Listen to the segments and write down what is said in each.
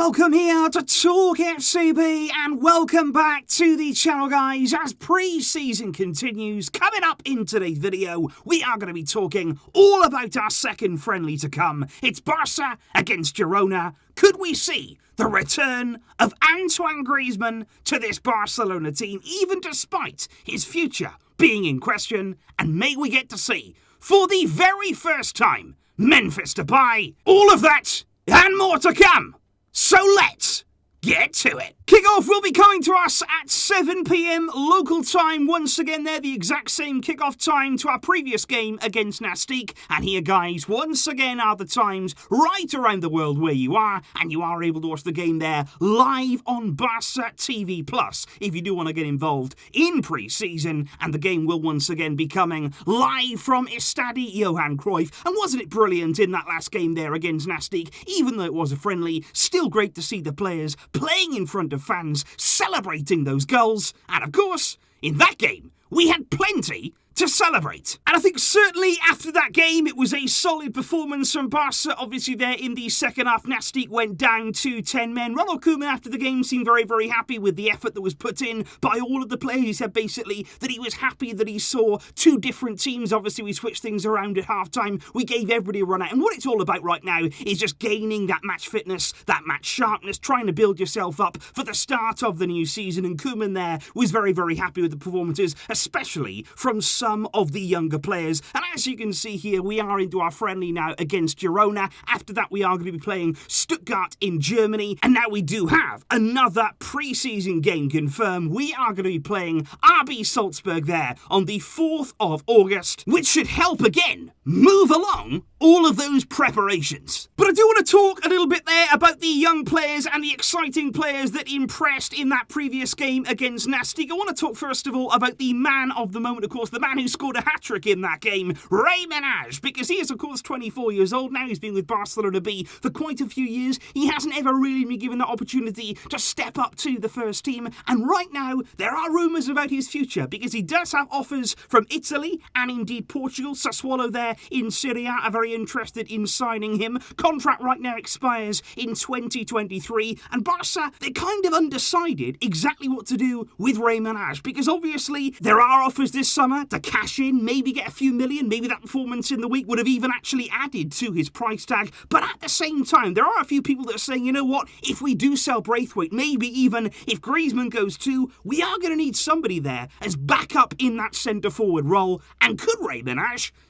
welcome here to Talk FCB and welcome back to the channel, guys, as pre-season continues. Coming up in today's video, we are going to be talking all about our second friendly to come. It's Barça against Girona. Could we see the return of Antoine Griezmann to this Barcelona team, even despite his future being in question? And may we get to see, for the very first time, Memphis Depay? All of that and more to come. So let's get to it. Kickoff will be coming to us at 7 p.m. local time. Once again, they're the exact same kickoff time to our previous game against Nastic. And here, guys, once again are the times right around the world where you are. And you are able to watch the game there live on Barça TV Plus if you do want to get involved in pre-season. And the game will once again be coming live from Estadi Johan Cruyff. And wasn't it brilliant in that last game there against Nastic? Even though it was a friendly, still great to see the players playing in front of fans, celebrating those goals. And of course, in that game, we had plenty to celebrate. And I think certainly after that game, it was a solid performance from Barça. Obviously there in the second half, Nastic went down to 10 men. Ronald Koeman after the game seemed very, very happy with the effort that was put in by all of the players. He said basically that he was happy that he saw two different teams. Obviously we switched things around at halftime. We gave everybody a run out. And what it's all about right now is just gaining that match fitness, that match sharpness, trying to build yourself up for the start of the new season. And Koeman there was very, very happy with the performances, especially from some of the younger players. And as you can see here, we are into our friendly now against Girona. After that, we are going to be playing Stuttgart in Germany. And now we do have another pre-season game confirmed. We are going to be playing RB Salzburg there on the 4th of August, which should help again move along all of those preparations. But I do want to talk a little bit there about the young players and the exciting players that impressed in that previous game against Nastic. I want to talk first of all about the man of the moment, of course, the man who scored a hat-trick in that game, Raymond, because he is of course 24 years old now. He's been with Barcelona B for quite a few years. He hasn't ever really been given the opportunity to step up to the first team, and right now there are rumours about his future because he does have offers from Italy and indeed Portugal. Sassuolo there in Serie A are very interested in signing him. Contract right now expires in 2023, and Barca, they're kind of undecided exactly what to do with Raymond, because obviously there are offers this summer to cash in, maybe get a few million. Maybe that performance in the week would have even actually added to his price tag. But at the same time, there are a few people that are saying, you know what, if we do sell Braithwaite, maybe even if Griezmann goes too, we are going to need somebody there as backup in that centre-forward role. And could Raymond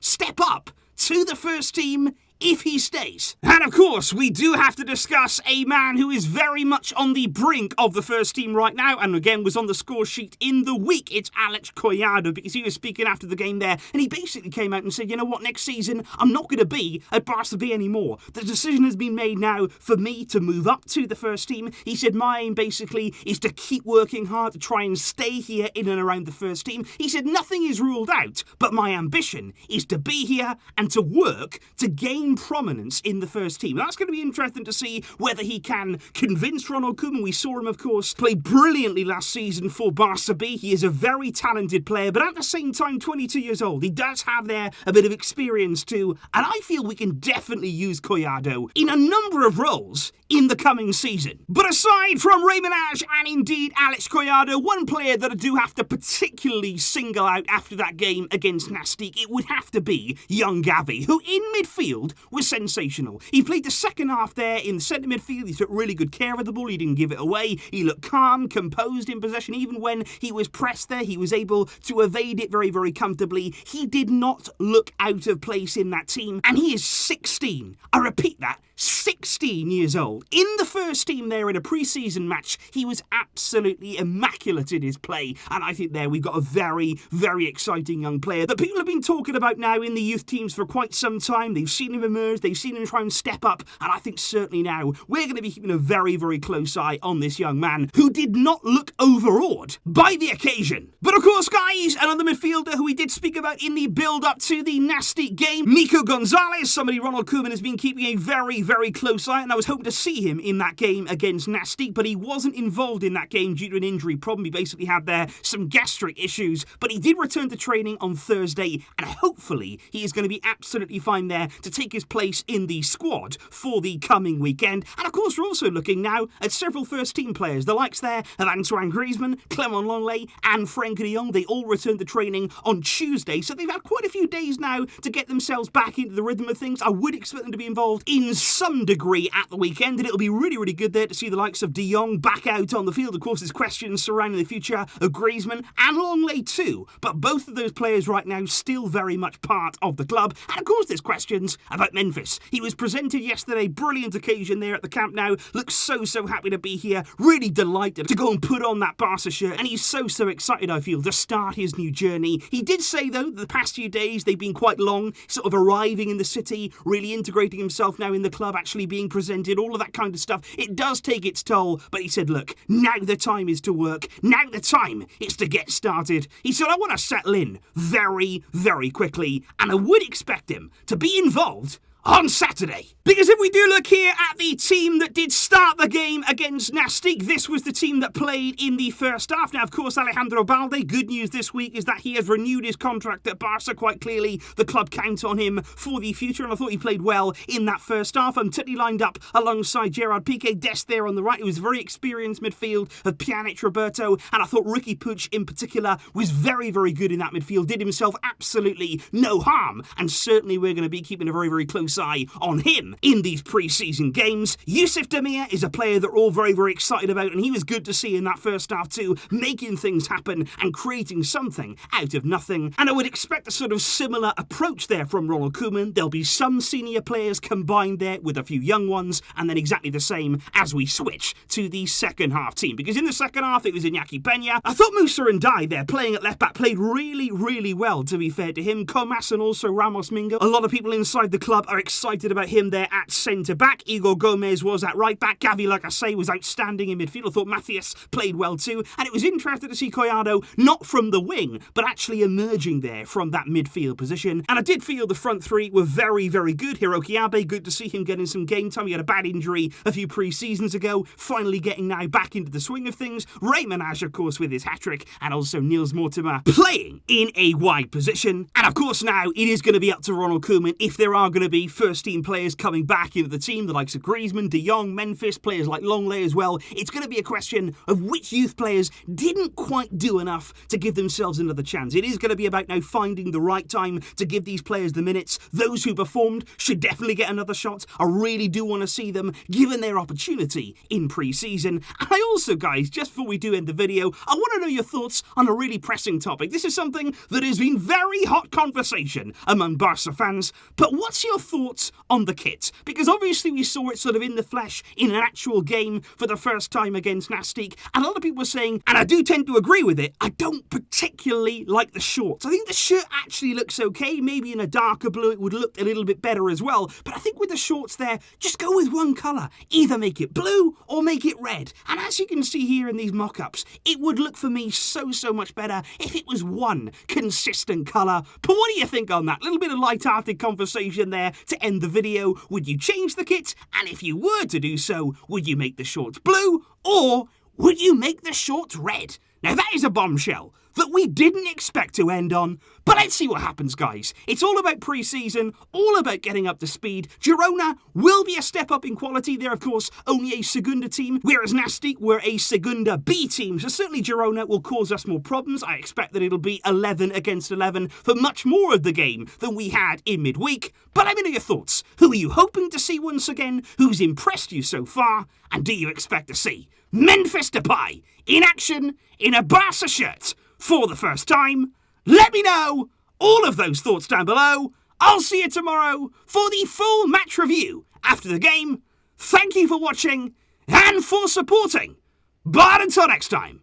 step up to the first team if he stays? And of course, we do have to discuss a man who is very much on the brink of the first team right now, and again was on the score sheet in the week. It's Alex Collado, because he was speaking after the game there, and he basically came out and said, you know what, next season, I'm not going to be at Barça B anymore. The decision has been made now for me to move up to the first team. He said, my aim basically is to keep working hard to try and stay here in and around the first team. He said, nothing is ruled out, but my ambition is to be here and to work to gain prominence in the first team. That's going to be interesting to see whether he can convince Ronald Koeman. We saw him, of course, play brilliantly last season for Barça B. He is a very talented player, but at the same time, 22 years old. He does have there a bit of experience too, and I feel we can definitely use Collado in a number of roles in the coming season. But aside from Raymond and indeed Alex Collado, one player that I do have to particularly single out after that game against Nastic, it would have to be young Gavi, who in midfield was sensational. He played the second half there in the centre midfield. He took really good care of the ball. He didn't give it away. He looked calm, composed in possession. Even when he was pressed there, he was able to evade it very, very comfortably. He did not look out of place in that team, and he is 16. I repeat that, 16 years old. In the first team there in a pre-season match, he was absolutely immaculate in his play, and I think there we've got a very, very exciting young player that people have been talking about now in the youth teams for quite some time. They've seen him emerge, they've seen him try and step up, and I think certainly now we're going to be keeping a very, very close eye on this young man who did not look overawed by the occasion. But of course, guys, another midfielder who we did speak about in the build-up to the Nastic game, Nico Gonzalez, somebody Ronald Koeman has been keeping a very, very close eye, and I was hoping to see him in that game against Nastic, but he wasn't involved in that game due to an injury problem he basically had there, some gastric issues, but he did return to training on Thursday, and hopefully he is going to be absolutely fine there to take his place in the squad for the coming weekend. And of course, we're also looking now at several first-team players, the likes there of Antoine Griezmann, Clement Lenglet, and Frenkie de Jong. They all returned to training on Tuesday, so they've had quite a few days now to get themselves back into the rhythm of things. I would expect them to be involved in some degree at the weekend, and it'll be really, really good there to see the likes of de Jong back out on the field. Of course, there's questions surrounding the future of Griezmann and Lenglet too, but both of those players right now still very much part of the club. And of course, there's questions about Memphis. He was presented yesterday, brilliant occasion there at the Camp Nou. Looks so happy to be here, really delighted to go and put on that Barça shirt, and he's so excited, I feel, to start his new journey. He did say, though, that the past few days, they've been quite long, sort of arriving in the city, really integrating himself now in the club, actually being presented, all of that kind of stuff. It does take its toll, but he said, look, now the time is to work, now the time is to get started. He said, I want to settle in very quickly, and I would expect him to be involved on Saturday. Because if we do look here at the team that did start the game against Nastic, this was the team that played in the first half. Now, of course, Alejandro Balde, good news this week is that he has renewed his contract at Barça. Quite clearly, the club count on him for the future, and I thought he played well in that first half. Titty lined up alongside Gerard Piqué, Dest there on the right. It was a very experienced midfield of Pjanic, Roberto, and I thought Ricky Puig in particular was very good in that midfield, did himself absolutely no harm, and certainly we're going to be keeping a very close eye on him in these pre-season games. Yusuf Demir is a player that we're all very excited about, and he was good to see in that first half too, making things happen and creating something out of nothing. And I would expect a sort of similar approach there from Ronald Koeman. There'll be some senior players combined there with a few young ones, and then exactly the same as we switch to the second half team, because in the second half it was Iñaki Peña. I thought Moussa Ndiaye there playing at left back played really well, to be fair to him. Comas and also Ramos Mingo. A lot of people inside the club are excited about him there at centre-back. Igor Gomez was at right-back. Gavi, like I say, was outstanding in midfield. I thought Matthias played well too. And it was interesting to see Collado not from the wing, but actually emerging there from that midfield position. And I did feel the front three were very good. Hiroki Abe, good to see him getting some game time. He had a bad injury a few pre-seasons ago, finally getting now back into the swing of things. Ray Manage, of course, with his hat-trick, and also Niels Mortimer playing in a wide position. And of course now, it is going to be up to Ronald Koeman if there are going to be first-team players coming back into the team, the likes of Griezmann, de Jong, Memphis, players like Lenglet as well. It's going to be a question of which youth players didn't quite do enough to give themselves another chance. It is going to be about now finding the right time to give these players the minutes. Those who performed should definitely get another shot. I really do want to see them given their opportunity in pre-season. And I also, guys, just before we do end the video, I want to know your thoughts on a really pressing topic. This is something that has been very hot conversation among Barca fans, but what's your thoughts on the kit? Because obviously we saw it sort of in the flesh in an actual game for the first time against Nastic, and a lot of people were saying, and I do tend to agree with it, I don't particularly like the shorts. I think the shirt actually looks okay. Maybe in a darker blue it would look a little bit better as well, but I think with the shorts there, just go with one colour. Either make it blue or make it red. And as you can see here in these mock-ups, it would look for me so much better if it was one consistent colour. But what do you think on that? A little bit of light-hearted conversation there to end the video. Would you change the kit? And if you were to do so, would you make the shorts blue or would you make the shorts red? Now that is a bombshell that we didn't expect to end on, but let's see what happens, guys. It's all about pre-season, all about getting up to speed. Girona will be a step up in quality. They're, of course, only a Segunda team, whereas Nastic were a Segunda B team, so certainly Girona will cause us more problems. I expect that it'll be 11 against 11 for much more of the game than we had in midweek. But let me know your thoughts. Who are you hoping to see once again? Who's impressed you so far? And do you expect to see Memphis Depay in action in a Barca shirt for the first time? Let me know all of those thoughts down below. I'll see you tomorrow for the full match review after the game. Thank you for watching and for supporting. But until next time,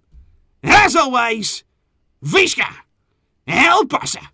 as always, Visca El Barça.